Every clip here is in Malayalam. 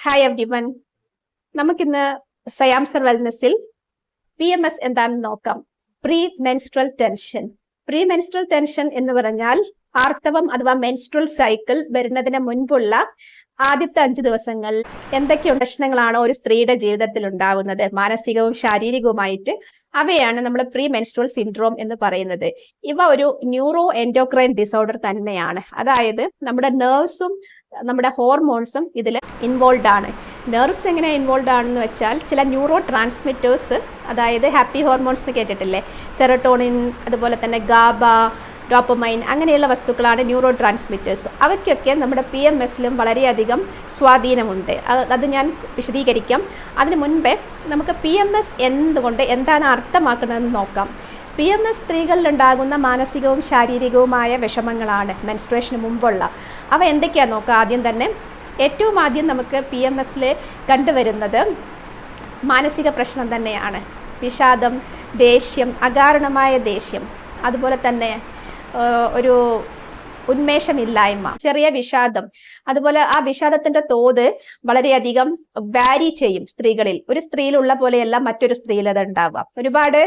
Hi everyone. നമുക്കിന്ന് സയാംസർ വെൽനെസ്സിൽ PMS എന്താണെന്ന് നോക്കാം. Pre menstrual tension. Pre menstrual tension എന്ന് പറഞ്ഞാൽ ആർത്തവം അഥവാ മെൻസ്ട്രൽ സൈക്കിൾ വരുന്നതിന് മുൻപുള്ള ആദ്യത്തെ 5 ദിവസങ്ങൾ എന്തൊക്കെ പ്രശ്നങ്ങളാണോ ഒരു സ്ത്രീയുടെ ജീവിതത്തിൽ ഉണ്ടാകുന്നത്, മാനസികവും ശാരീരികവുമായിട്ട്, അവയാണ് നമ്മൾ പ്രീ മെൻസ്ട്രൽ സിൻഡ്രോം എന്ന് പറയുന്നത്. ഇവ ഒരു ന്യൂറോ എൻഡോക്രൈൻ ഡിസോർഡർ തന്നെയാണ്. അതായത് നമ്മുടെ നെർവ്സും നമ്മുടെ ഹോർമോൺസും ഇതിൽ ഇൻവോൾവ് ആണ്. നെർവ്സ് എങ്ങനെ ഇൻവോൾവ് ആണെന്ന് വെച്ചാൽ ചില ന്യൂറോ ട്രാൻസ്മിറ്റേഴ്സ്, അതായത് ഹാപ്പി ഹോർമോൺസ് എന്ന് കേട്ടിട്ടില്ലേ, സെറട്ടോണിൻ, അതുപോലെ തന്നെ ഗാബ, ഡോപ്പമൈൻ, അങ്ങനെയുള്ള വസ്തുക്കളാണ് ന്യൂറോ ട്രാൻസ്മിറ്റേഴ്സ്. അവയ്ക്കൊക്കെ നമ്മുടെ PMSലും വളരെയധികം സ്വാധീനമുണ്ട്. അത് ഞാൻ വിശദീകരിക്കാം. അതിനു മുൻപേ നമുക്ക് PMS എന്താണ് അർത്ഥമാക്കുന്നതെന്ന് നോക്കാം. PMS സ്ത്രീകളിലുണ്ടാകുന്ന മാനസികവും ശാരീരികവുമായ വിഷമങ്ങളാണ് മെൻസ്ട്രേഷന് മുമ്പുള്ള. അവ എന്തൊക്കെയാണെന്ന് നോക്കാം. ആദ്യം തന്നെ ഏറ്റവും ആദ്യം നമുക്ക് PMSൽ കണ്ടുവരുന്നത് മാനസിക പ്രശ്നം തന്നെയാണ്. വിഷാദം, ദേഷ്യം, അകാരണമായ ദേഷ്യം, അതുപോലെ തന്നെ ഒരു ഉന്മേഷമില്ലായ്മ, ചെറിയ വിഷാദം. അതുപോലെ ആ വിഷാദത്തിന്റെ തോത് വളരെയധികം വാരി ചെയ്യും സ്ത്രീകളിൽ. ഒരു സ്ത്രീയിലുള്ള പോലെയല്ല മറ്റൊരു സ്ത്രീയിൽ അത് ഉണ്ടാവുക. ഒരുപാട്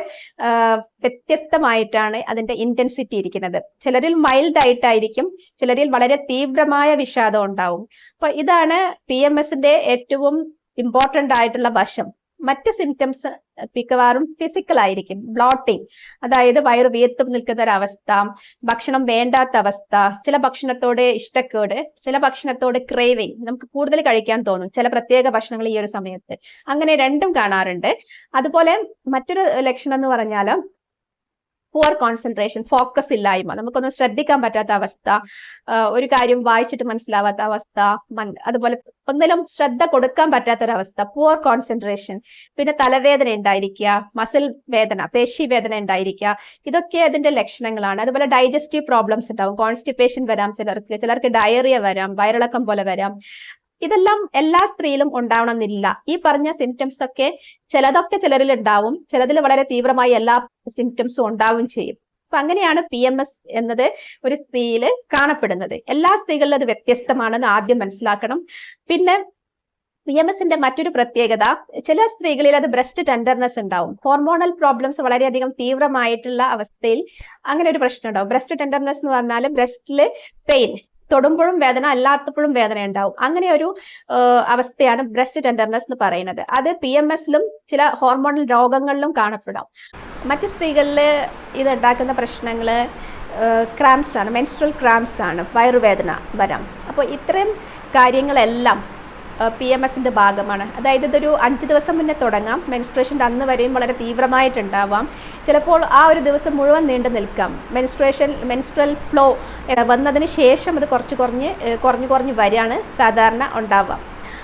വ്യത്യസ്തമായിട്ടാണ് അതിന്റെ ഇന്റൻസിറ്റി ഇരിക്കുന്നത്. ചിലരിൽ മൈൽഡ് ആയിട്ടായിരിക്കും, ചിലരിൽ വളരെ തീവ്രമായ വിഷാദം ഉണ്ടാവും. അപ്പൊ ഇതാണ് PMSന്റെ ഏറ്റവും ഇമ്പോർട്ടൻ്റ് ആയിട്ടുള്ള വശം. മറ്റ് സിംറ്റംസ് മിക്കവാറും ഫിസിക്കൽ ആയിരിക്കും. ബ്ലോട്ടിങ്, അതായത് വയറ് വീർത്ത് നിൽക്കുന്ന ഒരവസ്ഥ, ഭക്ഷണം വേണ്ടാത്ത അവസ്ഥ, ചില ഭക്ഷണത്തോട് ഇഷ്ടക്കേട്, ചില ഭക്ഷണത്തോട് ക്രേവിങ്, നമുക്ക് കൂടുതൽ കഴിക്കാൻ തോന്നും ചില പ്രത്യേക ഭക്ഷണങ്ങൾ ഈ ഒരു സമയത്ത്. അങ്ങനെ രണ്ടും കാണാറുണ്ട്. അതുപോലെ മറ്റൊരു ലക്ഷണം എന്ന് പറഞ്ഞാൽ പുവർ കോൺസെൻട്രേഷൻ, ഫോക്കസ് ഇല്ലായ്മ, നമുക്കൊന്നും ശ്രദ്ധിക്കാൻ പറ്റാത്ത അവസ്ഥ, ഒരു കാര്യം വായിച്ചിട്ട് മനസ്സിലാവാത്ത അവസ്ഥ, അതുപോലെ ഒന്നിലും ശ്രദ്ധ കൊടുക്കാൻ പറ്റാത്തൊരവസ്ഥ, പുവർ കോൺസെൻട്രേഷൻ. പിന്നെ തലവേദന ഉണ്ടായിരിക്കുക, മസിൽ വേദന, പേശി വേദന ഉണ്ടായിരിക്കുക. ഇതൊക്കെ അതിന്റെ ലക്ഷണങ്ങളാണ്. അതുപോലെ ഡൈജസ്റ്റീവ് പ്രോബ്ലംസ് ഉണ്ടാവും, കോൺസ്റ്റിപ്പേഷൻ വരാം, ചിലർക്ക് ഡയറിയ വരാം, വയറിളക്കം പോലെ വരാം. ഇതെല്ലാം എല്ലാ സ്ത്രീയിലും ഉണ്ടാവണമെന്നില്ല. ഈ പറഞ്ഞ സിംറ്റംസ് ഒക്കെ ചിലതൊക്കെ ചിലരിൽ ഉണ്ടാവും, ചിലതിൽ വളരെ തീവ്രമായി എല്ലാ സിംറ്റംസും ഉണ്ടാവുകയും ചെയ്യും. അപ്പൊ അങ്ങനെയാണ് PMS എന്നത് ഒരു സ്ത്രീയിൽ കാണപ്പെടുന്നത്. എല്ലാ സ്ത്രീകളിലും അത് വ്യത്യസ്തമാണെന്ന് ആദ്യം മനസ്സിലാക്കണം. പിന്നെ PMSന്റെ മറ്റൊരു പ്രത്യേകത, ചില സ്ത്രീകളിൽ അത് ബ്രസ്റ്റ് ടെൻഡർനെസ് ഉണ്ടാവും. ഹോർമോണൽ പ്രോബ്ലംസ് വളരെയധികം തീവ്രമായിട്ടുള്ള അവസ്ഥയിൽ അങ്ങനെ ഒരു പ്രശ്നം ഉണ്ടാവും. ബ്രസ്റ്റ് ടെൻഡർനെസ് എന്ന് പറഞ്ഞാൽ ബ്രസ്റ്റില് പെയിൻ, തൊടുമ്പോഴും വേദന, അല്ലാത്തപ്പോഴും വേദന ഉണ്ടാവും. അങ്ങനെ ഒരു അവസ്ഥയാണ് ബ്രസ്റ്റ് ടെൻഡർനെസ് എന്ന് പറയുന്നത്. അത് PMSലും ചില ഹോർമോണൽ രോഗങ്ങളിലും കാണപ്പെടാം. മറ്റു സ്ത്രീകളിൽ ഇത് ഉണ്ടാക്കുന്ന പ്രശ്നങ്ങൾ ക്രാംസ് ആണ്, മെൻസ്ട്രൽ ക്രാംസ് ആണ്, വയറുവേദന വരാം. അപ്പോൾ ഇത്രയും കാര്യങ്ങളെല്ലാം PMSന്റെ ഭാഗമാണ്. അതായത് ഇതൊരു 5 ദിവസം മുന്നേ തുടങ്ങാം, മെൻസ്ട്രേഷൻ്റെ അന്ന് വരെയും വളരെ തീവ്രമായിട്ടുണ്ടാവാം. ചിലപ്പോൾ ആ ഒരു ദിവസം മുഴുവൻ നീണ്ടു നിൽക്കാം. മെൻസ്ട്രൽ ഫ്ലോ വന്നതിന് ശേഷം അത് കുറഞ്ഞ് വരികയാണ് സാധാരണ ഉണ്ടാവുക.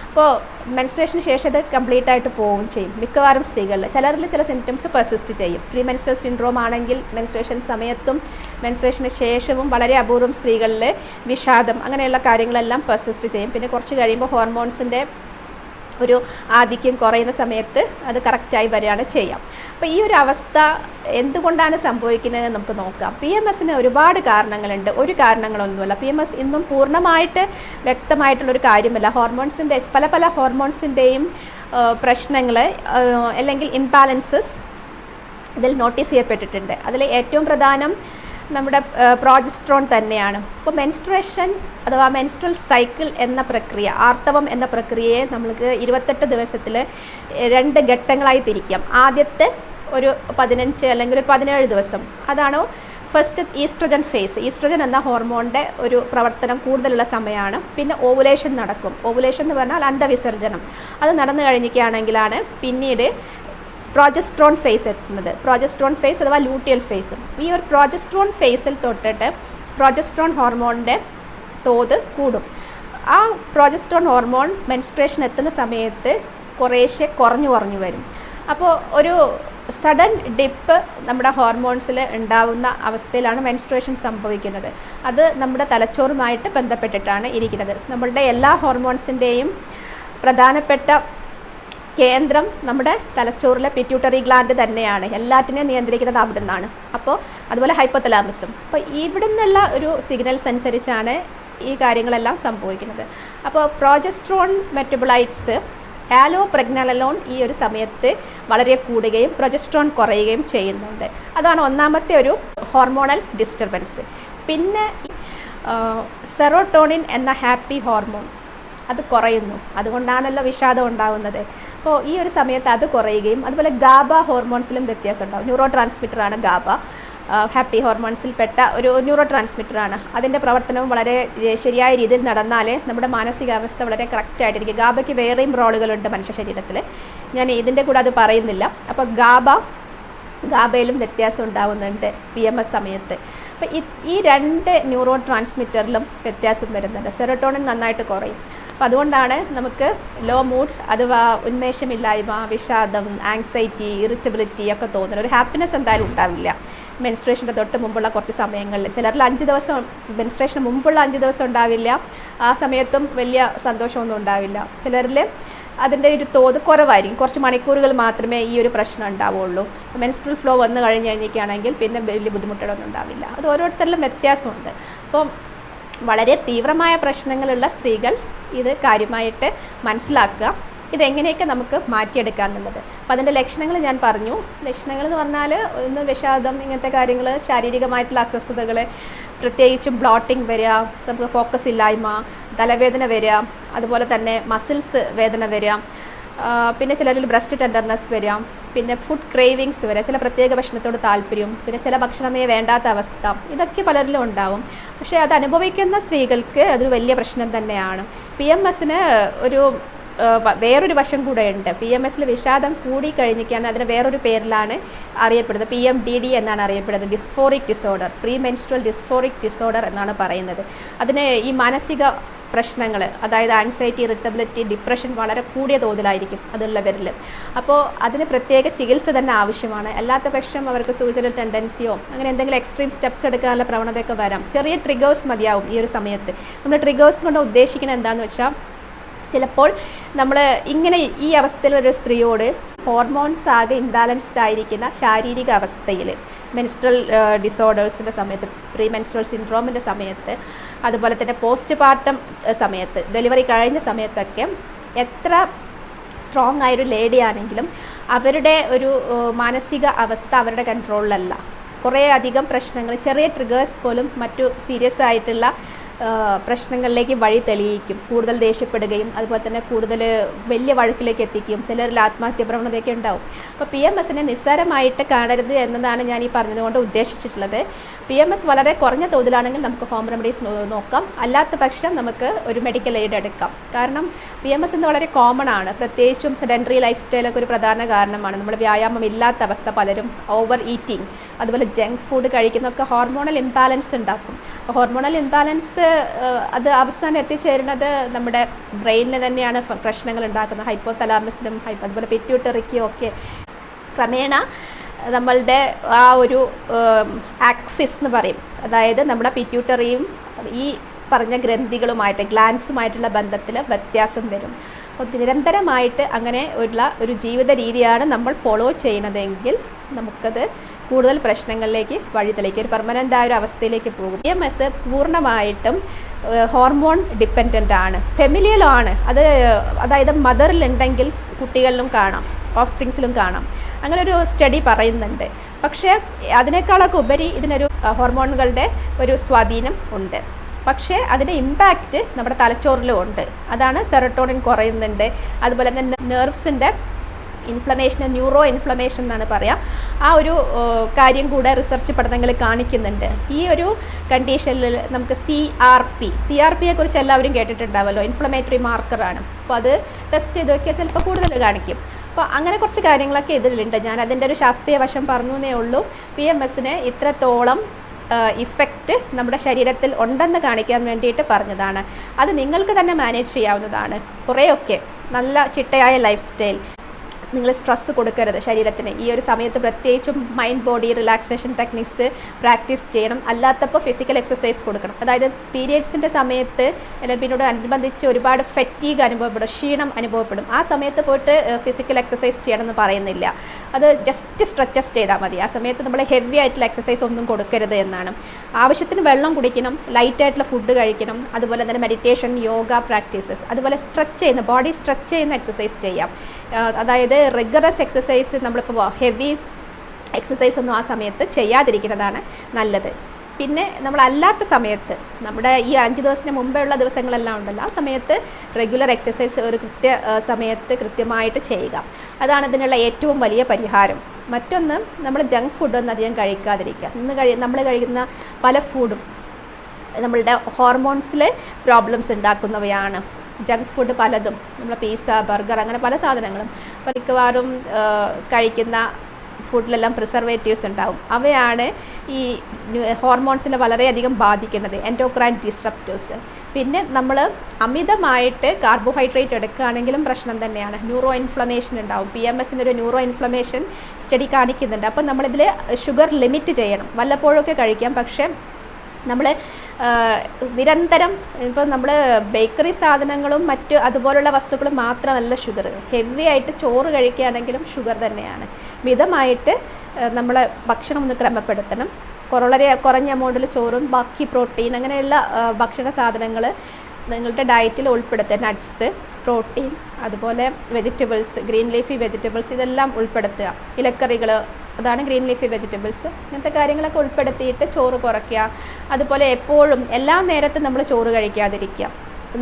അപ്പോൾ മെൻസ്ട്രേഷന് ശേഷം ഇത് കംപ്ലീറ്റ് ആയിട്ട് പോവുകയും ചെയ്യും മിക്കവാറും സ്ത്രീകളിൽ. ചിലരിൽ ചില സിംറ്റംസ് പെർസിസ്റ്റ് ചെയ്യും. പ്രീ മെൻസ്ട്രൽ സിൻഡ്രോം ആണെങ്കിൽ മെൻസ്ട്രേഷൻ സമയത്തും മെൻസ്ട്രേഷന് ശേഷവും വളരെ അപൂർവം സ്ത്രീകളിൽ വിഷാദം, അങ്ങനെയുള്ള കാര്യങ്ങളെല്ലാം പെർസിസ്റ്റ് ചെയ്യും. പിന്നെ കുറച്ച് കഴിയുമ്പോൾ ഹോർമോൺസിൻ്റെ ഒരു ആധിക്യം കുറയുന്ന സമയത്ത് അത് കറക്റ്റായി വരികയാണ് ചെയ്യാം. അപ്പോൾ ഈ ഒരു അവസ്ഥ എന്തുകൊണ്ടാണ് സംഭവിക്കുന്നത് നമുക്ക് നോക്കാം. PMSന് ഒരുപാട് കാരണങ്ങളുണ്ട്, ഒരു കാരണങ്ങളൊന്നുമല്ല. PMS ഇന്നും പൂർണ്ണമായിട്ട് വ്യക്തമായിട്ടുള്ളൊരു കാര്യമല്ല. ഹോർമോൺസിൻ്റെ പല ഹോർമോൺസിൻ്റെയും പ്രശ്നങ്ങൾ അല്ലെങ്കിൽ ഇംബാലൻസസ് ഇതിൽ നോട്ടീസ് ചെയ്യപ്പെട്ടിട്ടുണ്ട്. അതിൽ ഏറ്റവും പ്രധാനം നമ്മുടെ പ്രോജസ്ട്രോൺ തന്നെയാണ്. ഇപ്പോൾ മെൻസ്ട്രേഷൻ അഥവാ മെൻസ്ട്രൽ സൈക്കിൾ എന്ന പ്രക്രിയ, ആർത്തവം എന്ന പ്രക്രിയയെ നമ്മൾക്ക് 28 ദിവസത്തിൽ 2 ഘട്ടങ്ങളായി തിരിക്കാം. ആദ്യത്തെ ഒരു 15 അല്ലെങ്കിൽ ഒരു 17 ദിവസം, അതാണ് ഫസ്റ്റ് ഈസ്ട്രജൻ ഫേസ്. ഈസ്ട്രജൻ എന്ന ഹോർമോണിൻ്റെ ഒരു പ്രവർത്തനം കൂടുതലുള്ള സമയമാണ്. പിന്നെ ഓവുലേഷൻ നടക്കും. ഓവുലേഷൻ എന്ന് പറഞ്ഞാൽ അണ്ടവിസർജനം. അത് നടന്നു കഴിഞ്ഞിരിക്കുകയാണെങ്കിലാണ് പിന്നീട് പ്രോജസ്ട്രോൺ ഫേസ് എത്തുന്നത്. പ്രോജസ്ട്രോൺ ഫേസ് അഥവാ ലൂട്ടിയൽ ഫേസ്. ഈ ഒരു പ്രോജസ്ട്രോൺ ഫേസിൽ തൊട്ടിട്ട് പ്രോജസ്ട്രോൺ ഹോർമോണിൻ്റെ തോത് കൂടും. ആ പ്രോജസ്ട്രോൺ ഹോർമോൺ മെൻസ്ട്രേഷൻ എത്തുന്ന സമയത്ത് കുറേശ്ശെ കുറഞ്ഞു വരും. അപ്പോൾ ഒരു സഡൻ ഡിപ്പ് നമ്മുടെ ഹോർമോൺസിൽ ഉണ്ടാവുന്ന അവസ്ഥയിലാണ് മെൻസ്ട്രേഷൻ സംഭവിക്കുന്നത്. അത് നമ്മുടെ തലച്ചോറുമായിട്ട് ബന്ധപ്പെട്ടിട്ടാണ് ഇരിക്കുന്നത്. നമ്മളുടെ എല്ലാ ഹോർമോൺസിൻ്റെയും പ്രധാനപ്പെട്ട കേന്ദ്രം നമ്മുടെ തലച്ചോറിലെ പിറ്റ്യൂട്ടറി ഗ്ലാൻഡ് തന്നെയാണ്. എല്ലാറ്റിനെയും നിയന്ത്രിക്കുന്നത് അവിടെ നിന്നാണ്. അപ്പോൾ അതുപോലെ ഹൈപ്പോതലാമസും. അപ്പോൾ ഇവിടെ നിന്നുള്ള ഒരു സിഗ്നൽസ് അനുസരിച്ചാണ് ഈ കാര്യങ്ങളെല്ലാം സംഭവിക്കുന്നത്. അപ്പോൾ പ്രൊജസ്ട്രോൺ മെറ്റബോളൈറ്റ്സ് ആലോപ്രെഗ്നാലോൺ ഈ ഒരു സമയത്ത് വളരെ കൂടുകയും പ്രൊജസ്ട്രോൺ കുറയുകയും ചെയ്യുന്നുണ്ട്. അതാണ് ഒന്നാമത്തെ ഒരു ഹോർമോണൽ ഡിസ്റ്റർബൻസ്. പിന്നെ സെറോട്ടോണിൻ എന്ന ഹാപ്പി ഹോർമോൺ അത് കുറയുന്നു, അതുകൊണ്ടാണല്ലോ വിഷാദം ഉണ്ടാകുന്നത്. അപ്പോൾ ഈ ഒരു സമയത്ത് അത് കുറയുകയും അതുപോലെ ഗാബ ഹോർമോൺസിലും വ്യത്യാസം ഉണ്ടാകും. ന്യൂറോ ട്രാൻസ്മിറ്ററാണ് ഗാബ, ഹാപ്പി ഹോർമോൺസിൽപ്പെട്ട ഒരു ന്യൂറോ ട്രാൻസ്മിറ്ററാണ്. അതിൻ്റെ പ്രവർത്തനവും വളരെ ശരിയായ രീതിയിൽ നടന്നാൽ നമ്മുടെ മാനസികാവസ്ഥ വളരെ കറക്റ്റായിട്ടിരിക്കും. ഗാബയ്ക്ക് വേറെയും റോളുകളുണ്ട് മനുഷ്യ ശരീരത്തിൽ, ഞാൻ ഇതിൻ്റെ കൂടെ അത് പറയുന്നില്ല. അപ്പോൾ ഗാബയിലും വ്യത്യാസം ഉണ്ടാകുന്നുണ്ട് PMS സമയത്ത്. അപ്പോൾ ഈ രണ്ട് ന്യൂറോ ട്രാൻസ്മിറ്ററിലും വ്യത്യാസം വരുന്നുണ്ട്. സെറോട്ടോണിൻ നന്നായിട്ട് കുറയും. അപ്പോൾ അതുകൊണ്ടാണ് നമുക്ക് ലോ മൂഡ് അഥവാ ഉന്മേഷമില്ലായ്മ, വിഷാദം, ആങ്സൈറ്റി, ഇറിറ്റബിലിറ്റി ഒക്കെ തോന്നുന്നത്. ഒരു ഹാപ്പിനെസ് എന്തായാലും ഉണ്ടാവില്ല മെൻസ്ട്രേഷൻ്റെ തൊട്ട് മുമ്പുള്ള കുറച്ച് സമയങ്ങളിൽ. ചിലരിൽ 5 ദിവസം മെൻസ്ട്രേഷന് മുമ്പുള്ള 5 ദിവസം ഉണ്ടാവില്ല, ആ സമയത്തും വലിയ സന്തോഷമൊന്നും ഉണ്ടാവില്ല. ചിലരിൽ അതിൻ്റെ ഒരു തോത് കുറവായിരിക്കും, കുറച്ച് മണിക്കൂറുകൾ മാത്രമേ ഈ ഒരു പ്രശ്നം ഉണ്ടാവുള്ളൂ. മെൻസ്ട്രൽ ഫ്ലോ വന്നു കഴിഞ്ഞാണെങ്കിൽ പിന്നെ വലിയ ബുദ്ധിമുട്ടുകളൊന്നും ഉണ്ടാവില്ല. അത് ഓരോരുത്തരിലും വ്യത്യാസമുണ്ട്. അപ്പോൾ വളരെ തീവ്രമായ പ്രശ്നങ്ങളുള്ള സ്ത്രീകൾ ഇത് കാര്യമായിട്ട് മനസ്സിലാക്കുക, ഇതെങ്ങനെയൊക്കെ നമുക്ക് മാറ്റിയെടുക്കുക എന്നുള്ളത്. അപ്പോൾ അതിൻ്റെ ലക്ഷണങ്ങൾ ഞാൻ പറഞ്ഞു. ലക്ഷണങ്ങൾ എന്ന് പറഞ്ഞാൽ ഒന്ന് വിഷാദം, ഇങ്ങനത്തെ കാര്യങ്ങൾ, ശാരീരികമായിട്ടുള്ള അസ്വസ്ഥതകൾ, പ്രത്യേകിച്ചും ബ്ലോട്ടിങ് വരിക, നമുക്ക് ഫോക്കസ് ഇല്ലായ്മ, തലവേദന വരിക, അതുപോലെ തന്നെ മസിൽസ് വേദന വരിക, പിന്നെ ചിലരിൽ ബ്രസ്റ്റ് ടെൻഡർനെസ് വരിക, പിന്നെ ഫുഡ് ക്രേവിങ്സ് വരിക, ചില പ്രത്യേക ഭക്ഷണത്തോട് താല്പര്യം, പിന്നെ ചില ഭക്ഷണമേ വേണ്ടാത്ത അവസ്ഥ, ഇതൊക്കെ പലരിലും ഉണ്ടാവും. പക്ഷേ അത് അനുഭവിക്കുന്ന സ്ത്രീകൾക്ക് അതൊരു വലിയ പ്രശ്നം തന്നെയാണ്. PMSന് വേറൊരു വശം കൂടെ ഉണ്ട്. PMSൽ വിഷാദം കൂടി കഴിഞ്ഞിട്ടാണ് അതിന് വേറൊരു പേരിലാണ് അറിയപ്പെടുന്നത്. PMDD എന്നാണ് അറിയപ്പെടുന്നത്. Dysphoric disorder, pre menstrual dysphoric disorder എന്നാണ് പറയുന്നത്. അതിന് ഈ മാനസിക പ്രശ്നങ്ങൾ, അതായത് ആങ്സൈറ്റി, ഇറിറ്റബിലിറ്റി, ഡിപ്രഷൻ വളരെ കൂടിയ തോതിലായിരിക്കും അതുള്ളവരിൽ. അപ്പോൾ അതിന് പ്രത്യേക ചികിത്സ തന്നെ ആവശ്യമാണ്. അല്ലാത്ത പക്ഷം അവർക്ക് സൂയിസൈഡൽ ടെൻഡൻസിയോ അങ്ങനെ എന്തെങ്കിലും എക്സ്ട്രീം സ്റ്റെപ്സ് എടുക്കാനുള്ള പ്രവണതയൊക്കെ വരാം. ചെറിയ ട്രിഗേഴ്സ് മതിയാവും ഈ ഒരു സമയത്ത്. നമ്മൾ ട്രിഗേഴ്സ് കൊണ്ട് ഉദ്ദേശിക്കുന്നത് എന്താണെന്ന് വെച്ചാൽ, ചിലപ്പോൾ നമ്മൾ ഇങ്ങനെ ഈ അവസ്ഥയിൽ ഒരു സ്ത്രീയോട് ഹോർമോൺസ് ആകെ ഇംബാലൻസ്ഡ് ആയിരിക്കുന്ന ശാരീരിക അവസ്ഥയിൽ, മെൻസ്ട്രൽ ഡിസോർഡേഴ്സിൻ്റെ സമയത്ത്, പ്രീ മെൻസ്ട്രൽ സിൻഡ്രോമിൻ്റെ സമയത്ത്, അതുപോലെ തന്നെ പോസ്റ്റ് പാർട്ടം സമയത്ത്, ഡെലിവറി കഴിഞ്ഞ സമയത്തൊക്കെ എത്ര സ്ട്രോങ് ആയൊരു ലേഡി ആണെങ്കിലും അവരുടെ ഒരു മാനസിക അവസ്ഥ അവരുടെ കൺട്രോളിലല്ല. കുറേ അധികം പ്രശ്നങ്ങൾ, ചെറിയ ട്രിഗേഴ്സ് പോലും മറ്റു സീരിയസ് ആയിട്ടുള്ള പ്രശ്നങ്ങളിലേക്ക് വഴി തെളിയിക്കും. കൂടുതൽ ദേഷ്യപ്പെടുകയും അതുപോലെ തന്നെ കൂടുതൽ വലിയ വഴക്കിലേക്ക് എത്തിക്കും. ചിലരിൽ ആത്മഹത്യ പ്രവണതയൊക്കെ ഉണ്ടാവും. അപ്പോൾ PMSനെ നിസ്സാരമായിട്ട് കാണരുത് എന്നതാണ് ഞാൻ ഈ പറഞ്ഞതുകൊണ്ട് ഉദ്ദേശിച്ചിട്ടുള്ളത്. PMS വളരെ കുറഞ്ഞ തോതിലാണെങ്കിൽ നമുക്ക് ഹോം റെമഡീസ് നോക്കാം, അല്ലാത്ത പക്ഷം നമുക്ക് ഒരു മെഡിക്കൽ എയ്ഡ് എടുക്കാം. കാരണം PMS എന്ന് വളരെ കോമൺ ആണ്. പ്രത്യേകിച്ചും സെഡൻറ്ററി ലൈഫ് സ്റ്റൈലൊക്കെ ഒരു പ്രധാന കാരണമാണ്. നമ്മൾ വ്യായാമം ഇല്ലാത്ത അവസ്ഥ, പലരും ഓവർ ഈറ്റിംഗ്, അതുപോലെ ജങ്ക് ഫുഡ് കഴിക്കുന്നതൊക്കെ ഹോർമോണൽ ഇംബാലൻസ് ഉണ്ടാക്കും. അപ്പോൾ ഹോർമോണൽ ഇംബാലൻസ് അത് അവസാനം എത്തിച്ചേരുന്നത് നമ്മുടെ ബ്രെയിനിന് തന്നെയാണ് പ്രശ്നങ്ങൾ ഉണ്ടാക്കുന്നത്. ഹൈപ്പോതലാമസിനും അതുപോലെ പിറ്റ്യൂട്ടറിക്കും ഒക്കെ ക്രമേണ നമ്മളുടെ ആ ഒരു ആക്സിസ് എന്ന് പറയും, അതായത് നമ്മുടെ പിറ്റ്യൂട്ടറിയും ഈ പറഞ്ഞ ഗ്രന്ഥികളുമായിട്ട്, ഗ്ലാൻസുമായിട്ടുള്ള ബന്ധത്തിൽ വ്യത്യാസം വരും. അപ്പോൾ നിരന്തരമായിട്ട് അങ്ങനെ ഉള്ള ഒരു ജീവിത രീതിയാണ് നമ്മൾ ഫോളോ ചെയ്യുന്നതെങ്കിൽ നമുക്കത് കൂടുതൽ പ്രശ്നങ്ങളിലേക്ക് വഴിതെളിക്കും, ഒരു പെർമനൻ്റ് ആയ ഒരു അവസ്ഥയിലേക്ക് പോകും. PMS പൂർണ്ണമായിട്ടും ഹോർമോൺ ഡിപ്പെൻഡൻ്റ് ആണ്, ഫെമിലിയലാണ്. അതായത് മദറിലുണ്ടെങ്കിൽ കുട്ടികളിലും കാണാം, ഓഫ്സ്പ്രിങ്സിലും കാണാം. അങ്ങനെ ഒരു സ്റ്റഡി പറയുന്നുണ്ട്. പക്ഷേ അതിനേക്കാളൊക്കെ ഉപരി ഇതിനൊരു ഹോർമോണുകളുടെ ഒരു സ്വാധീനം ഉണ്ട്. പക്ഷേ അതിൻ്റെ ഇമ്പാക്റ്റ് നമ്മുടെ തലച്ചോറിലും ഉണ്ട്. അതാണ് സെറോട്ടോണിൻ കുറയുന്നുണ്ട്. അതുപോലെ തന്നെ നെർവ്സിൻ്റെ ഇൻഫ്ലമേഷൻ, ന്യൂറോ ഇൻഫ്ലമേഷൻ എന്നാണ് പറയുക, ആ ഒരു കാര്യം കൂടെ റിസർച്ച് പഠനങ്ങൾ കാണിക്കുന്നുണ്ട്. ഈ ഒരു കണ്ടീഷനിൽ നമുക്ക് CRPയെ കുറിച്ച് എല്ലാവരും കേട്ടിട്ടുണ്ടാവുമല്ലോ, ഇൻഫ്ലമേറ്ററി മാർക്കറാണ്. അപ്പോൾ അത് ടെസ്റ്റ് ചെയ്ത് നോക്കിയാൽ ചിലപ്പോൾ കൂടുതൽ കാണിക്കും. അപ്പോൾ അങ്ങനെ കുറച്ച് കാര്യങ്ങളൊക്കെ ഇതിലുണ്ട്. ഞാൻ അതിൻ്റെ ഒരു ശാസ്ത്രീയ വശം പറഞ്ഞേ ഉള്ളൂ. PMSന് ഇത്രത്തോളം ഇഫക്റ്റ് നമ്മുടെ ശരീരത്തിൽ ഉണ്ടെന്ന് കാണിക്കാൻ വേണ്ടിയിട്ട് പറഞ്ഞതാണ്. അത് നിങ്ങൾക്ക് തന്നെ മാനേജ് ചെയ്യാവുന്നതാണ്. കുറേയൊക്കെ നല്ല ചിട്ടയായ ലൈഫ് സ്റ്റൈൽ, നിങ്ങൾ സ്ട്രെസ് കൊടുക്കരുത് ശരീരത്തിന്. ഈ ഒരു സമയത്ത് പ്രത്യേകിച്ചും mind body relaxation techniques practice ചെയ്യണം. അല്ലാത്തപ്പോൾ ഫിസിക്കൽ എക്സസൈസ് കൊടുക്കണം. അതായത് പീരിയഡ്സിൻ്റെ സമയത്ത് പിന്നോട് അനുബന്ധിച്ച് ഒരുപാട് ഫെറ്റീഗ് അനുഭവപ്പെടും, ക്ഷീണം അനുഭവപ്പെടും. ആ സമയത്ത് പോയിട്ട് ഫിസിക്കൽ എക്സസൈസ് ചെയ്യണമെന്ന് പറയുന്നില്ല. അത് ജസ്റ്റ് സ്ട്രെച്ചസ് ചെയ്താൽ മതി. ആ സമയത്ത് നമ്മൾ ഹെവി ആയിട്ടുള്ള എക്സസൈസ് ഒന്നും കൊടുക്കരുത് എന്നാണ്. ആവശ്യത്തിന് വെള്ളം കുടിക്കണം, ലൈറ്റായിട്ടുള്ള ഫുഡ് കഴിക്കണം, അതുപോലെ തന്നെ മെഡിറ്റേഷൻ, യോഗ പ്രാക്ടീസസ്, അതുപോലെ സ്ട്രെച്ച് ചെയ്യുന്ന ബോഡി സ്ട്രെച്ച് ചെയ്യുന്ന എക്സസൈസ് ചെയ്യാം. അതായത് റിഗറസ് എക്സസൈസ്, നമ്മളിപ്പോൾ ഹെവി എക്സസൈസ് ഒന്നും ആ സമയത്ത് ചെയ്യാതിരിക്കുന്നതാണ് നല്ലത്. പിന്നെ നമ്മളല്ലാത്ത സമയത്ത്, നമ്മുടെ ഈ 5 ദിവസത്തിന് മുമ്പേ ഉള്ള ദിവസങ്ങളെല്ലാം ഉണ്ടല്ലോ, ആ സമയത്ത് റെഗുലർ എക്സസൈസ് ഒരു സമയത്ത് കൃത്യമായിട്ട് ചെയ്യുക. അതാണ് ഇതിനുള്ള ഏറ്റവും വലിയ പരിഹാരം. മറ്റൊന്ന്, നമ്മൾ ജങ്ക് ഫുഡൊന്നും അധികം കഴിക്കാതിരിക്കുക. നമ്മൾ കഴിക്കുന്ന പല ഫുഡും നമ്മളുടെ ഹോർമോൺസിൽ പ്രോബ്ലംസ് ഉണ്ടാക്കുന്നവയാണ്. ജങ്ക് ഫുഡ് പലതും, നമ്മൾ പിസ്സ, ബർഗർ, അങ്ങനെ പല സാധനങ്ങളും മിക്കവാറും കഴിക്കുന്ന ഫുഡിലെല്ലാം പ്രിസർവേറ്റീവ്സ് ഉണ്ടാവും. അവയാണ് ഈ ഹോർമോൺസിനെ വളരെയധികം ബാധിക്കുന്നത്, എൻഡോക്രൈൻ ഡിസ്റപ്റ്റീവ്സ്. പിന്നെ നമ്മൾ അമിതമായിട്ട് കാർബോഹൈഡ്രേറ്റ് എടുക്കുകയാണെങ്കിലും പ്രശ്നം തന്നെയാണ്. ന്യൂറോ ഇൻഫ്ലമേഷൻ ഉണ്ടാവും. PMSൻ്റെ ഒരു ന്യൂറോ ഇൻഫ്ലമേഷൻ സ്റ്റഡി കാണിക്കുന്നുണ്ട്. അപ്പം നമ്മളിതിൽ ഷുഗർ ലിമിറ്റ് ചെയ്യണം. വല്ലപ്പോഴൊക്കെ കഴിക്കാം, പക്ഷേ നമ്മൾ നിരന്തരം ഇപ്പോൾ നമ്മൾ ബേക്കറി സാധനങ്ങളും മറ്റ് അതുപോലുള്ള വസ്തുക്കളും മാത്രമല്ല ഷുഗർ. ഹെവി ആയിട്ട് ചോറ് കഴിക്കുകയാണെങ്കിലും ഷുഗർ തന്നെയാണ്. മിതമായിട്ട് നമ്മൾ ഭക്ഷണം ഒന്ന് ക്രമപ്പെടുത്തണം. വളരെ കുറഞ്ഞ എമൗണ്ടിൽ ചോറും ബാക്കി പ്രോട്ടീൻ അങ്ങനെയുള്ള ഭക്ഷണ സാധനങ്ങൾ നിങ്ങളുടെ ഡയറ്റിൽ ഉൾപ്പെടുത്തുക. നട്ട്സ്, പ്രോട്ടീൻ, അതുപോലെ വെജിറ്റബിൾസ്, ഗ്രീൻ ലീഫി വെജിറ്റബിൾസ്, ഇതെല്ലാം ഉൾപ്പെടുത്തുക. ഇലക്കറികൾ, അതാണ് ഗ്രീൻ ലീഫി വെജിറ്റബിൾസ്. ഇങ്ങനത്തെ കാര്യങ്ങളൊക്കെ ഉൾപ്പെടുത്തിയിട്ട് ചോറ് കുറയ്ക്കുക. അതുപോലെ എപ്പോഴും എല്ലാ നേരത്തും നമ്മൾ ചോറ് കഴിക്കാതിരിക്കുക.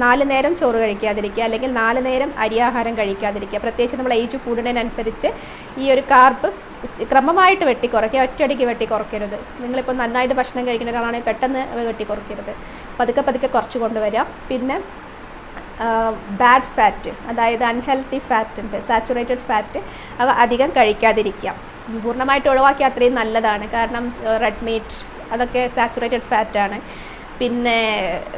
4 നേരം ചോറ് കഴിക്കാതിരിക്കുക, അല്ലെങ്കിൽ 4 നേരം അരിയാഹാരം കഴിക്കാതിരിക്കുക. പ്രത്യേകിച്ച് നമ്മൾ ഏജ് കൂടുന്നതിനനുസരിച്ച് ഈ ഒരു കാർബ് ക്രമമായിട്ട് വെട്ടിക്കുറയ്ക്കുക. ഒറ്റയടിക്ക് വെട്ടിക്കുറയ്ക്കരുത്. നിങ്ങളിപ്പോൾ നന്നായിട്ട് ഭക്ഷണം കഴിക്കുന്ന ഒരാളാണെങ്കിൽ പെട്ടെന്ന് വെട്ടിക്കുറയ്ക്കരുത്. പതുക്കെ പതുക്കെ കുറച്ച് കൊണ്ടുവരിക. പിന്നെ ബാഡ് ഫാറ്റ്, അതായത് അൺഹെൽത്തി ഫാറ്റ് ഉണ്ട്, സാച്ചുറേറ്റഡ് ഫാറ്റ്, അവ അധികം കഴിക്കാതിരിക്കുക. പൂർണ്ണമായിട്ട് ഒഴിവാക്കി അത്രയും നല്ലതാണ്. കാരണം റെഡ് മീറ്റ് അതൊക്കെ സാച്ചുറേറ്റഡ് ഫാറ്റാണ്. പിന്നെ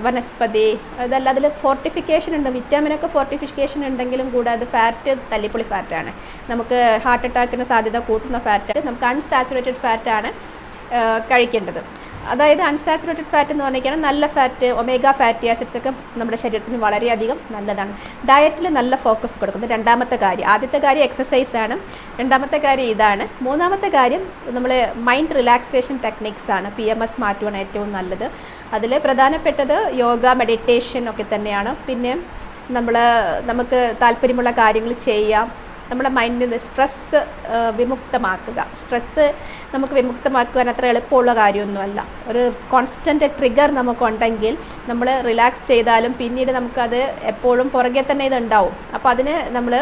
വനസ്പതി, അതല്ല, അതിൽ ഫോർട്ടിഫിക്കേഷൻ ഉണ്ട്, വിറ്റാമിനൊക്കെ ഫോർട്ടിഫിക്കേഷൻ ഉണ്ടെങ്കിലും കൂടെ അത് ഫാറ്റ് തല്ലിപ്പൊളി ഫാറ്റാണ്. നമുക്ക് ഹാർട്ട് അറ്റാക്കിന് സാധ്യത കൂട്ടുന്ന ഫാറ്റാണ്. നമുക്ക് അൺസാച്ചുറേറ്റഡ് ഫാറ്റാണ് കഴിക്കേണ്ടത്. അതായത് അൺസാച്ചുറേറ്റഡ് ഫാറ്റ് എന്ന് പറഞ്ഞാൽ നല്ല ഫാറ്റ്, ഒമേഗ ഫാറ്റി ആസിഡ്സ് ഒക്കെ നമ്മുടെ ശരീരത്തിന് വളരെയധികം നല്ലതാണ്. ഡയറ്റിൽ നല്ല ഫോക്കസ് കൊടുക്കുന്നത് രണ്ടാമത്തെ കാര്യം. ആദ്യത്തെ കാര്യം എക്സസൈസാണ്, രണ്ടാമത്തെ കാര്യം ഇതാണ്. മൂന്നാമത്തെ കാര്യം നമ്മൾ മൈൻഡ് റിലാക്സേഷൻ ടെക്നിക്സ് ആണ്. PMS മാറ്റുവാണ് ഏറ്റവും നല്ലത്. അതിൽ പ്രധാനപ്പെട്ടത് യോഗ, മെഡിറ്റേഷൻ ഒക്കെ തന്നെയാണ്. പിന്നെ നമുക്ക് താല്പര്യമുള്ള കാര്യങ്ങൾ ചെയ്യാം. നമ്മുടെ മൈൻഡിൽ സ്ട്രെസ്സ് വിമുക്തമാക്കുക. സ്ട്രെസ്സ് നമുക്ക് വിമുക്തമാക്കുവാൻ അത്ര എളുപ്പമുള്ള കാര്യമൊന്നുമല്ല. ഒരു കോൺസ്റ്റൻ്റ് ട്രിഗർ നമുക്കുണ്ടെങ്കിൽ നമ്മൾ റിലാക്സ് ചെയ്താലും പിന്നീട് നമുക്കത് എപ്പോഴും പുറകെ തന്നെ ഇതുണ്ടാവും. അപ്പോൾ അതിന് നമ്മൾ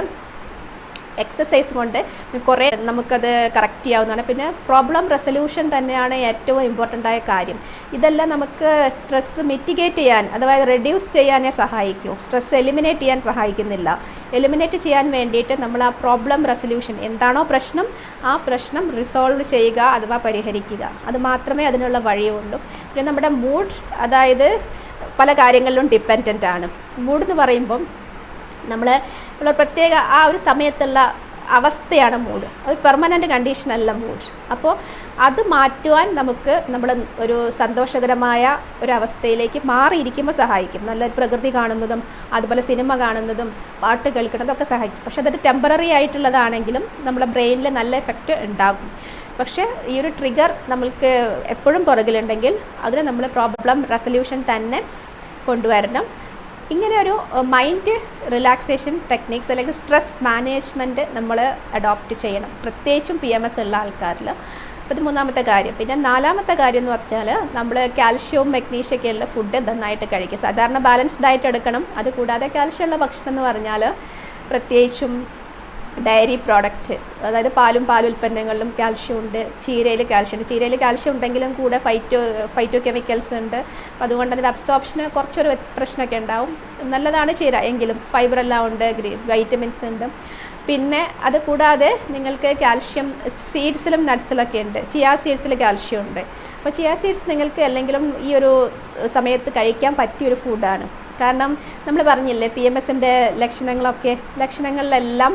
എക്സസൈസ് കൊണ്ട് കുറേ നമുക്കത് കറക്റ്റ് ചെയ്യാവുന്നതാണ്. പിന്നെ പ്രോബ്ലം റെസൊല്യൂഷൻ തന്നെയാണ് ഏറ്റവും ഇമ്പോർട്ടൻ്റ് ആയ കാര്യം. ഇതെല്ലാം നമുക്ക് സ്ട്രെസ് മിറ്റിഗേറ്റ് ചെയ്യാൻ, അഥവാ റെഡ്യൂസ് ചെയ്യാനേ സഹായിക്കൂ. സ്ട്രെസ് എലിമിനേറ്റ് ചെയ്യാൻ സഹായിക്കുന്നില്ല. എലിമിനേറ്റ് ചെയ്യാൻ വേണ്ടിയിട്ട് നമ്മൾ ആ പ്രോബ്ലം റെസൊല്യൂഷൻ, എന്താണോ പ്രശ്നം, ആ പ്രശ്നം റിസോൾവ് ചെയ്യുക, അഥവാ പരിഹരിക്കുക. അത് മാത്രമേ അതിനുള്ള വഴിയുള്ളൂ. പിന്നെ നമ്മുടെ മൂഡ്, അതായത് പല കാര്യങ്ങളിലും ഡിപ്പെൻഡൻ്റ് ആണ്. മൂഡ് എന്ന് പറയുമ്പം നമ്മൾ പ്രത്യേക ആ ഒരു സമയത്തുള്ള അവസ്ഥയാണ് മൂഡ്. അത് പെർമനൻ്റ് കണ്ടീഷനല്ല മൂഡ്. അപ്പോൾ അത് മാറ്റുവാൻ നമുക്ക് നമ്മൾ ഒരു സന്തോഷകരമായ ഒരു അവസ്ഥയിലേക്ക് മാറിയിരിക്കുമ്പോൾ സഹായിക്കും. നല്ലൊരു പ്രകൃതി കാണുന്നതും അതുപോലെ സിനിമ കാണുന്നതും പാട്ട് കേൾക്കുന്നതൊക്കെ സഹായിക്കും. പക്ഷെ അതൊരു ടെമ്പററി ആയിട്ടുള്ളതാണെങ്കിലും നമ്മുടെ ബ്രെയിനിൽ നല്ല എഫക്റ്റ് ഉണ്ടാകും. പക്ഷേ ഈ ഒരു ട്രിഗർ നമ്മൾക്ക് എപ്പോഴും പുറകിലുണ്ടെങ്കിൽ അതിന് നമ്മൾ പ്രോബ്ലം റെസൊല്യൂഷൻ തന്നെ കൊണ്ടുവരണം. ഇങ്ങനെ ഒരു മൈൻഡ് റിലാക്സേഷൻ ടെക്നിക്സ് അല്ലെങ്കിൽ സ്ട്രെസ് മാനേജ്മെൻറ്റ് നമ്മൾ അഡോപ്റ്റ് ചെയ്യണം, പ്രത്യേകിച്ചും PMS ഉള്ള ആൾക്കാരിൽ. അത് മൂന്നാമത്തെ കാര്യം. പിന്നെ നാലാമത്തെ കാര്യം എന്ന് പറഞ്ഞാൽ നമ്മൾ കാൽഷ്യവും മഗ്നീഷ്യമൊക്കെ ഉള്ള ഫുഡ് നന്നായിട്ട് കഴിക്കുക. സാധാരണ ബാലൻസ് ഡയറ്റ് എടുക്കണം. അതുകൂടാതെ കാൽഷ്യമുള്ള ഭക്ഷണം എന്ന് പറഞ്ഞാൽ പ്രത്യേകിച്ചും ഡയറി പ്രോഡക്റ്റ്, അതായത് പാലും പാലുൽപ്പന്നങ്ങളിലും കാൽഷ്യം ഉണ്ട്. ചീരയിൽ കാൽഷ്യം ഉണ്ട്. ചീരയിൽ കാൽഷ്യം ഉണ്ടെങ്കിലും കൂടെ ഫൈറ്റോ കെമിക്കൽസ് ഉണ്ട്. അതുകൊണ്ട് അതിൻ്റെ അബ്സോർപ്ഷന് കുറച്ചൊരു പ്രശ്നമൊക്കെ ഉണ്ടാവും. നല്ലതാണ് ചീര, എങ്കിലും ഫൈബറെല്ലാം ഉണ്ട്, വൈറ്റമിൻസ് ഉണ്ട്. പിന്നെ അത് കൂടാതെ നിങ്ങൾക്ക് കാൽഷ്യം സീഡ്സിലും നട്ട്സിലൊക്കെ ഉണ്ട്. ചിയാ സീഡ്സിൽ കാൽഷ്യം ഉണ്ട്. അപ്പോൾ ചിയാ സീഡ്സ് നിങ്ങൾക്ക് അല്ലെങ്കിലും ഈ ഒരു സമയത്ത് കഴിക്കാൻ പറ്റിയൊരു ഫുഡാണ്. കാരണം നമ്മൾ പറഞ്ഞില്ലേ PMSൻ്റെ ലക്ഷണങ്ങളിലെല്ലാം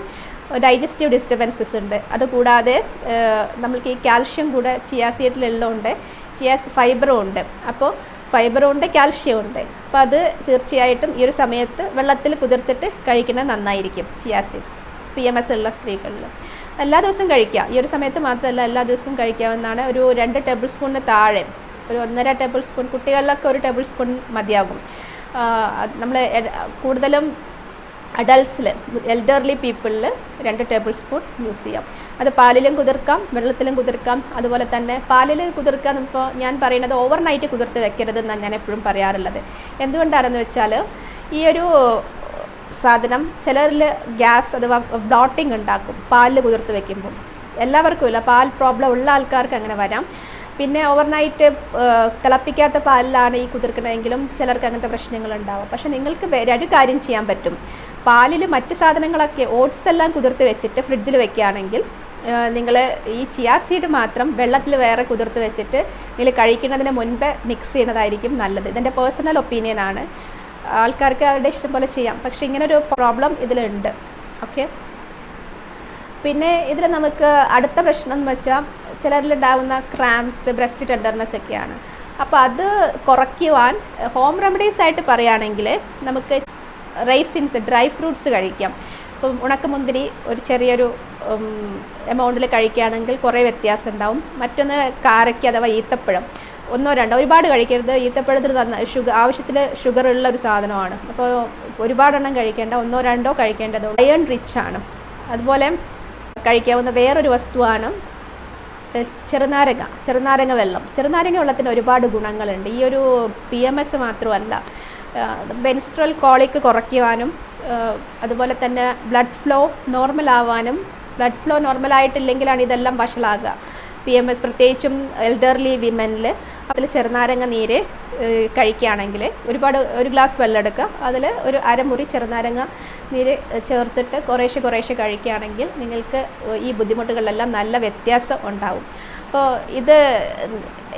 ഡൈജസ്റ്റീവ് ഡിസ്റ്റർബൻസസ് ഉണ്ട്. അതുകൂടാതെ നമ്മൾക്ക് ഈ കാൽഷ്യം കൂടെ ചിയാ സീഡിലുള്ളതുകൊണ്ട് ഫൈബറും ഉണ്ട്. അപ്പോൾ ഫൈബറും ഉണ്ട്, കാൽഷ്യം ഉണ്ട്. അപ്പോൾ അത് തീർച്ചയായിട്ടും ഈ ഒരു സമയത്ത് വെള്ളത്തിൽ കുതിർത്തിട്ട് കഴിക്കുന്നത് നന്നായിരിക്കും. ചിയാ സീഡ്സ് PMS ഉള്ള സ്ത്രീകളിൽ എല്ലാ ദിവസവും കഴിക്കുക. ഈ ഒരു സമയത്ത് മാത്രമല്ല, എല്ലാ ദിവസവും കഴിക്കാവുന്നതാണ്. ഒരു 2 ടേബിൾ സ്പൂണിന് താഴെ, ഒരു 1.5 ടേബിൾ സ്പൂൺ, കുട്ടികളിലൊക്കെ 1 ടേബിൾ സ്പൂൺ മതിയാകും. നമ്മൾ കൂടുതലും അഡൾട്ട്സിൽ, എൽഡർലി പീപ്പിളിൽ 2 ടേബിൾ സ്പൂൺ യൂസ് ചെയ്യാം. അത് പാലിലും കുതിർക്കാം, വെള്ളത്തിലും കുതിർക്കാം. അതുപോലെ തന്നെ പാലിൽ കുതിർക്കാൻ ഇപ്പോൾ ഞാൻ പറയുന്നത് ഓവർനൈറ്റ് കുതിർത്ത് വെക്കരുതെന്നാണ് ഞാൻ എപ്പോഴും പറയാറുള്ളത്. എന്തുകൊണ്ടാണെന്ന് വെച്ചാൽ ഈ ഒരു സാധനം ചിലരിൽ ഗ്യാസ് അഥവാ ബ്ലോട്ടിംഗ് ഉണ്ടാക്കും പാലിൽ കുതിർത്ത് വെക്കുമ്പോൾ. എല്ലാവർക്കും ഇല്ല, പാൽ പ്രോബ്ലം ഉള്ള ആൾക്കാർക്ക് അങ്ങനെ വരാം. പിന്നെ ഓവർനൈറ്റ് തിളപ്പിക്കാത്ത പാലിലാണ് ഈ കുതിർക്കണമെങ്കിലും ചിലർക്ക് അങ്ങനത്തെ പ്രശ്നങ്ങളുണ്ടാവും. പക്ഷേ നിങ്ങൾക്ക് ഒരു കാര്യം ചെയ്യാൻ പറ്റും. പാലിൽ മറ്റ് സാധനങ്ങളൊക്കെ ഓട്സ് എല്ലാം കുതിർത്ത് വെച്ചിട്ട് ഫ്രിഡ്ജിൽ വെക്കുകയാണെങ്കിൽ നിങ്ങൾ ഈ ചിയാ സീഡ് മാത്രം വെള്ളത്തിൽ വേറെ കുതിർത്ത് വെച്ചിട്ട് നിങ്ങൾ കഴിക്കുന്നതിന് മുൻപ് മിക്സ് ചെയ്യുന്നതായിരിക്കും നല്ലത്. ഇതെൻ്റെ പേഴ്സണൽ ഒപ്പീനിയനാണ്. ആൾക്കാർക്ക് അവരുടെ ഇഷ്ടം പോലെ ചെയ്യാം. പക്ഷേ ഇങ്ങനൊരു പ്രോബ്ലം ഇതിലുണ്ട്. ഓക്കെ. പിന്നെ ഇതിൽ നമുക്ക് അടുത്ത പ്രശ്നം എന്ന് വെച്ചാൽ ചിലരിലുണ്ടാകുന്ന ക്രാംസ്, ബ്രസ്റ്റ് ടെൻഡർനെസ് ഒക്കെയാണ്. അപ്പോൾ അത് കുറയ്ക്കുവാൻ ഹോം റെമഡീസ് ആയിട്ട് പറയുകയാണെങ്കിൽ നമുക്ക് റൈസിൻസ്, ഡ്രൈ ഫ്രൂട്ട്സ് കഴിക്കാം. ഇപ്പം ഉണക്കമുന്തിരി ഒരു ചെറിയൊരു എമൗണ്ടിൽ കഴിക്കുകയാണെങ്കിൽ കുറേ വ്യത്യാസം ഉണ്ടാവും. മറ്റൊന്ന് കാരയ്ക്ക അഥവാ ഈത്തപ്പഴം, 1-2, ഒരുപാട് കഴിക്കരുത്. ഈത്തപ്പഴത്തിൽ ആവശ്യത്തിൽ ഷുഗർ ഉള്ള ഒരു സാധനമാണ്. അപ്പോൾ ഒരുപാടെണ്ണം കഴിക്കേണ്ട, 1-2 കഴിക്കേണ്ടത്. അയൺ റിച്ച് ആണ്. അതുപോലെ കഴിക്കാവുന്ന വേറൊരു വസ്തുവാണ് ചെറുനാരങ്ങ വെള്ളം. ചെറുനാരങ്ങ വെള്ളത്തിന് ഒരുപാട് ഗുണങ്ങളുണ്ട്. ഈ ഒരു PMS മാത്രമല്ല, മെൻസ്ട്രൽ കോളിക്ക് കുറയ്ക്കുവാനും അതുപോലെ തന്നെ ബ്ലഡ് ഫ്ലോ നോർമൽ ആവാനും. ബ്ലഡ് ഫ്ലോ നോർമലായിട്ടില്ലെങ്കിലാണ് ഇതെല്ലാം വഷളാകുക. PMS പ്രത്യേകിച്ചും എൽഡർലി വിമനിൽ. അതിൽ ചെറുനാരങ്ങ നീര് കഴിക്കുകയാണെങ്കിൽ ഒരു ഗ്ലാസ് വെള്ളം എടുക്കുക, അതിൽ ഒരു അരമുറി ചെറുനാരങ്ങ നീര് ചേർത്തിട്ട് കുറേശ്ശെ കഴിക്കുകയാണെങ്കിൽ നിങ്ങൾക്ക് ഈ ബുദ്ധിമുട്ടുകളിലെല്ലാം നല്ല വ്യത്യാസം ഉണ്ടാവും. അപ്പോൾ ഇത്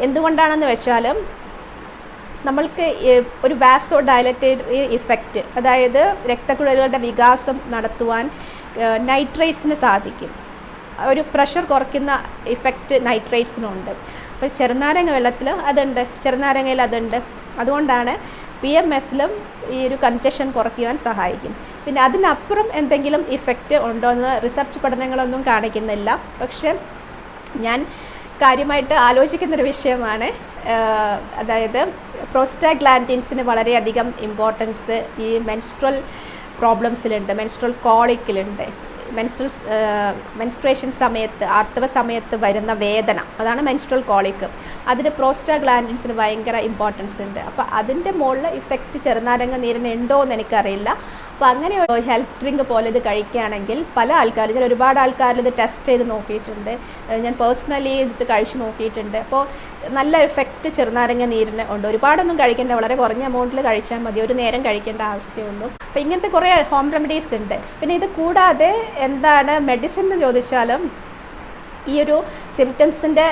എന്തുകൊണ്ടാണെന്ന് വെച്ചാൽ നമ്മൾക്ക് ഒരു വാസോ ഡയലറ്ററി ഇഫക്റ്റ്, അതായത് രക്തക്കുഴലുകളുടെ വികാസം നടത്തുവാൻ നൈട്രേറ്റ്സിന് സാധിക്കും. ഒരു പ്രഷർ കുറയ്ക്കുന്ന ഇഫക്റ്റ് നൈട്രേറ്റ്സിനുണ്ട്. അപ്പോൾ ചെറുനാരങ്ങ വെള്ളത്തിൽ അതുണ്ട്, ചെറുനാരങ്ങയിൽ അതുണ്ട്. അതുകൊണ്ടാണ് PMSലും ഈ ഒരു കൺജഷൻ കുറയ്ക്കുവാൻ സഹായിക്കും. പിന്നെ അതിനപ്പുറം എന്തെങ്കിലും ഇഫക്റ്റ് ഉണ്ടോ എന്ന് റിസർച്ച് പഠനങ്ങളൊന്നും കാണിക്കുന്നില്ല. പക്ഷെ ഞാൻ കാര്യമായിട്ട് ആലോചിക്കുന്നൊരു വിഷയമാണ്. അതായത് പ്രോസ്റ്റാഗ്ലാൻഡിൻസിന് വളരെയധികം ഇമ്പോർട്ടൻസ് ഈ മെൻസ്ട്രൽ പ്രോബ്ലംസിലുണ്ട്, മെൻസ്ട്രൽ കോളിക്കിലുണ്ട്. മെൻസ്ട്രേഷൻ സമയത്ത്, ആർത്തവ സമയത്ത് വരുന്ന വേദന, അതാണ് മെൻസ്ട്രൽ കോളിക്ക്. അതിന് പ്രോസ്റ്റാഗ്ലാൻഡിൻസിന് ഭയങ്കര ഇമ്പോർട്ടൻസ് ഉണ്ട്. അപ്പോൾ അതിൻ്റെ മുകളിൽ ഇഫക്റ്റ് ചെറുനാരങ്ങ നീരിന് ഉണ്ടോ എന്ന് എനിക്കറിയില്ല. അപ്പോൾ അങ്ങനെ ഹെൽത്ത് ഡ്രിങ്ക് പോലെ ഇത് കഴിക്കുകയാണെങ്കിൽ പല ആൾക്കാരും, ഞാൻ ഒരുപാട് ആൾക്കാരിൽ ഇത് ടെസ്റ്റ് ചെയ്ത് നോക്കിയിട്ടുണ്ട്. ഞാൻ പേഴ്സണലി ഇത് കഴിച്ച് നോക്കിയിട്ടുണ്ട്. അപ്പോൾ നല്ല എഫക്റ്റ് ചെറുനാരങ്ങ നീരിന് ഉണ്ട്. ഒരുപാടൊന്നും കഴിക്കേണ്ട, വളരെ കുറഞ്ഞ എമൗണ്ടിൽ കഴിച്ചാൽ മതി. ഒരു നേരം കഴിക്കേണ്ട ആവശ്യമുള്ളൂ. അപ്പോൾ ഇങ്ങനത്തെ കുറേ ഹോം റെമഡീസ് ഉണ്ട്. പിന്നെ ഇത് കൂടാതെ എന്താണ് മെഡിസിൻ എന്ന് ചോദിച്ചാലും ഈ ഒരു സിംറ്റംസിൻ്റെ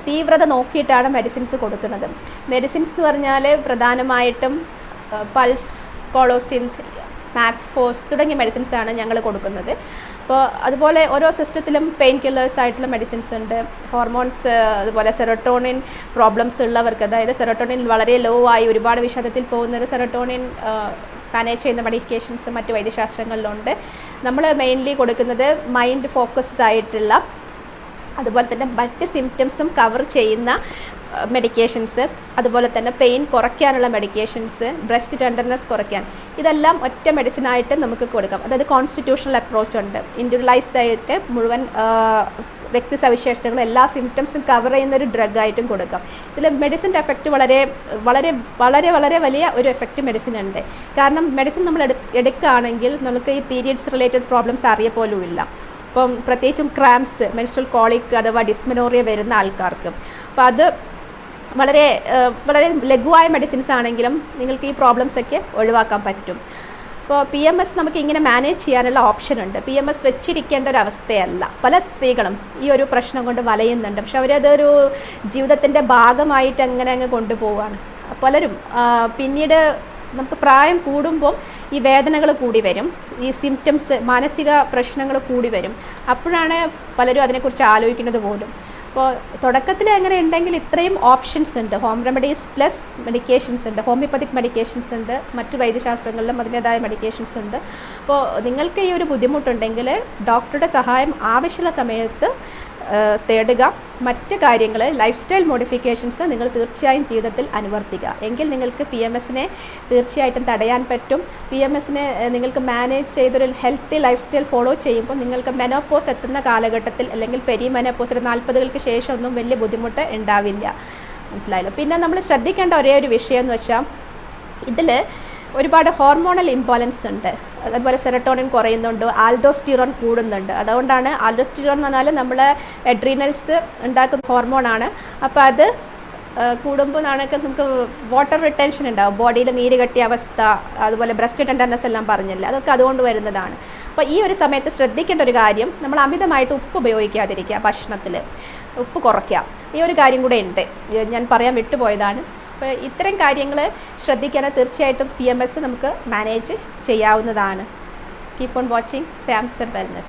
തീവ്രത നോക്കിയിട്ടാണ് മെഡിസിൻസ് കൊടുക്കുന്നത്. മെഡിസിൻസ് എന്ന് പറഞ്ഞാൽ പ്രധാനമായിട്ടും പൾസ്, കോളോസിൻ, മാക്ഫോസ് തുടങ്ങിയ മെഡിസിൻസാണ് ഞങ്ങൾ കൊടുക്കുന്നത്. അപ്പോൾ അതുപോലെ ഓരോ സിസ്റ്റത്തിലും പെയിൻ കില്ലേഴ്സ് ആയിട്ടുള്ള മെഡിസിൻസ് ഉണ്ട്. ഹോർമോൺസ്, അതുപോലെ സെറോട്ടോണിൻ പ്രോബ്ലംസ് ഉള്ളവർക്ക്, അതായത് സെറോട്ടോണിൻ വളരെ ലോ ആയി ഒരുപാട് വിഷാദത്തിൽ പോകുന്നൊരു സെറോട്ടോണിൻ മാനേജ് ചെയ്യുന്ന മെഡിക്കേഷൻസ് മറ്റ് വൈദ്യശാസ്ത്രങ്ങളിലുണ്ട്. നമ്മൾ മെയിൻലി കൊടുക്കുന്നത് മൈൻഡ് ഫോക്കസ്ഡ് ആയിട്ടുള്ള, അതുപോലെ തന്നെ മറ്റ് സിംറ്റംസും കവർ ചെയ്യുന്ന മെഡിക്കേഷൻസ്, അതുപോലെ തന്നെ പെയിൻ കുറയ്ക്കാനുള്ള മെഡിക്കേഷൻസ്, ബ്രസ്റ്റ് ടെൻഡർനെസ് കുറയ്ക്കാൻ, ഇതെല്ലാം ഒറ്റ മെഡിസിനായിട്ട് നമുക്ക് കൊടുക്കാം. അതായത് കോൺസ്റ്റിറ്റ്യൂഷണൽ അപ്രോച്ച് ഉണ്ട്. ഇൻഡിവിജ്വലൈസ്ഡ് ആയിട്ട് മുഴുവൻ വ്യക്തി സവിശേഷതകളും എല്ലാ സിംറ്റംസും കവർ ചെയ്യുന്ന ഒരു ഡ്രഗായിട്ടും കൊടുക്കാം. ഇതിൽ മെഡിസിൻ്റെ എഫക്റ്റ് വളരെ വളരെ വളരെ വളരെ വലിയ ഒരു എഫക്റ്റ് മെഡിസിൻ ഉണ്ട്. കാരണം മെഡിസിൻ നമ്മൾ എടുക്കുകയാണെങ്കിൽ നമുക്ക് ഈ പീരിയഡ്സ് റിലേറ്റഡ് പ്രോബ്ലംസ് അറിയപ്പോലുമില്ല. ഇപ്പം പ്രത്യേകിച്ചും ക്രാംസ്, മെൻസ്ട്രൽ കോളിക്ക് അഥവാ ഡിസ്മെനോറിയ വരുന്ന ആൾക്കാർക്ക്, അപ്പോൾ അത് വളരെ വളരെ ലഘുവായ മെഡിസിൻസ് ആണെങ്കിലും നിങ്ങൾക്ക് ഈ പ്രോബ്ലംസൊക്കെ ഒഴിവാക്കാൻ പറ്റും. അപ്പോൾ PMS നമുക്ക് ഇങ്ങനെ മാനേജ് ചെയ്യാനുള്ള ഓപ്ഷൻ ഉണ്ട്. PMS വെച്ചിരിക്കേണ്ട ഒരു അവസ്ഥയല്ല. പല സ്ത്രീകളും ഈ ഒരു പ്രശ്നം കൊണ്ട് വലയുന്നുണ്ട്. പക്ഷെ അവരതൊരു ജീവിതത്തിൻ്റെ ഭാഗമായിട്ട് അങ്ങനെ അങ്ങ് കൊണ്ടുപോവുകയാണ്. പലരും പിന്നീട് നമുക്ക് പ്രായം കൂടുമ്പോൾ ഈ വേദനകൾ കൂടി വരും, ഈ സിംറ്റംസ് മാനസിക പ്രശ്നങ്ങൾ കൂടി വരും. അപ്പോഴാണ് പലരും അതിനെക്കുറിച്ച് ആലോചിക്കുന്നത് പോലും. അപ്പോൾ തുടക്കത്തിൽ എങ്ങനെ ഉണ്ടെങ്കിൽ ഇത്രയും ഓപ്ഷൻസ് ഉണ്ട്. ഹോം റെമഡീസ് പ്ലസ് മെഡിക്കേഷൻസ് ഉണ്ട്, ഹോമിയോപ്പതിക് മെഡിക്കേഷൻസ് ഉണ്ട്, മറ്റു വൈദ്യശാസ്ത്രങ്ങളിലും അതിൻ്റേതായ മെഡിക്കേഷൻസ് ഉണ്ട്. അപ്പോൾ നിങ്ങൾക്ക് ഈ ഒരു ബുദ്ധിമുട്ടുണ്ടെങ്കിൽ ഡോക്ടറുടെ സഹായം ആവശ്യമുള്ള സമയത്ത് തേടുക. മറ്റ് കാര്യങ്ങൾ ലൈഫ് സ്റ്റൈൽ മോഡിഫിക്കേഷൻസ് നിങ്ങൾ തീർച്ചയായും ജീവിതത്തിൽ അനുവർത്തിക്കുക. എങ്കിൽ നിങ്ങൾക്ക് PMSനെ തീർച്ചയായിട്ടും തടയാൻ പറ്റും. PMSനെ നിങ്ങൾക്ക് മാനേജ് ചെയ്തൊരു ഹെൽത്തി ലൈഫ് സ്റ്റൈൽ ഫോളോ ചെയ്യുമ്പോൾ നിങ്ങൾക്ക് മെനോപോസ് എത്തുന്ന കാലഘട്ടത്തിൽ അല്ലെങ്കിൽ പെരി മെനോപോസ് 40കൾക്ക് ശേഷം ഒന്നും വലിയ ബുദ്ധിമുട്ട് ഉണ്ടാവില്ല. മനസ്സിലായല്ലോ. പിന്നെ നമ്മൾ ശ്രദ്ധിക്കേണ്ട ഒരേ ഒരു വിഷയം എന്ന് വെച്ചാൽ ഇതിൽ ഒരുപാട് ഹോർമോണൽ ഇംബാലൻസ് ഉണ്ട്. അതുപോലെ സെറട്ടോണിൻ കുറയുന്നുണ്ട്, ആൽഡോസ്റ്റിറോൺ കൂടുന്നുണ്ട്. അതുകൊണ്ടാണ് ആൽഡോസ്റ്റിറോൺ എന്ന് പറഞ്ഞാൽ നമ്മൾ അഡ്രീനൽസ് ഉണ്ടാക്കുന്ന ഹോർമോണാണ്. അപ്പോൾ അത് കൂടുമ്പോൾ നമുക്ക് വാട്ടർ റിട്ടൻഷൻ ഉണ്ടാവും, ബോഡിയിൽ നീര് കെട്ടിയ അവസ്ഥ, അതുപോലെ ബ്രസ്റ്റ് ടെൻഡർനെസ് എല്ലാം പറഞ്ഞില്ല, അതൊക്കെ അതുകൊണ്ട് വരുന്നതാണ്. അപ്പോൾ ഈ ഒരു സമയത്ത് ശ്രദ്ധിക്കേണ്ട ഒരു കാര്യം, നമ്മൾ അമിതമായിട്ട് ഉപ്പ് ഉപയോഗിക്കാതിരിക്കുക, ഭക്ഷണത്തിൽ ഉപ്പ് കുറയ്ക്കുക. ഈ ഒരു കാര്യം കൂടെ ഉണ്ട്, ഞാൻ പറയാൻ വിട്ടുപോയതാണ്. അപ്പോൾ ഇത്തരം കാര്യങ്ങൾ ശ്രദ്ധിക്കുകയാണെങ്കിൽ തീർച്ചയായിട്ടും PMS നമുക്ക് മാനേജ് ചെയ്യാവുന്നതാണ്. Keep on watching Samson wellness.